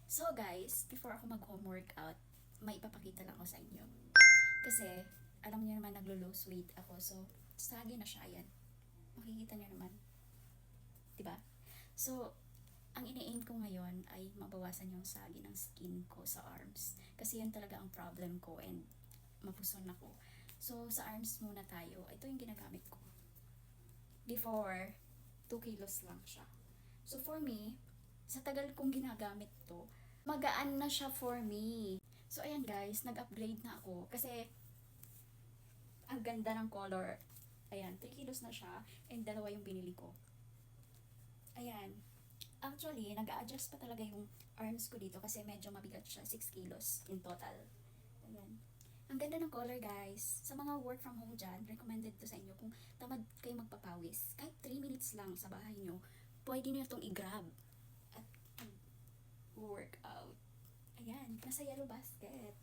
So guys, before ako mag-home workout, may ipapakita lang ako sa inyo. Kasi, alam niyo naman naglo-lose weight ako. So, sagi na siya, ayan. Makikita niyo naman. 'Di ba? So, ang ini-aim ko ngayon ay mabawasan yung sagi ng skin ko sa arms. Kasi yun talaga ang problem ko and mapuson ako. So, sa arms muna tayo. Ito yung ginagamit ko. Before, 2 kilos lang siya. So, for me, sa tagal kong ginagamit to, magaan na siya for me. So, ayan guys, nag-upgrade na ako. Kasi, ang ganda ng color. Ayan, 3 kilos na siya. And dalawa yung binili ko. Ayan. Actually, nag-a-adjust pa talaga yung arms ko dito kasi medyo mabigat siya. 6 kilos in total. Ayan. Ang ganda ng color guys. Sa mga work from home dyan, recommended to sa inyo kung tamad kayo magpapawis. Kahit 3 minutes lang sa bahay nyo, pwede nyo itong i-grab at workout. Ayan, nasa yellow basket.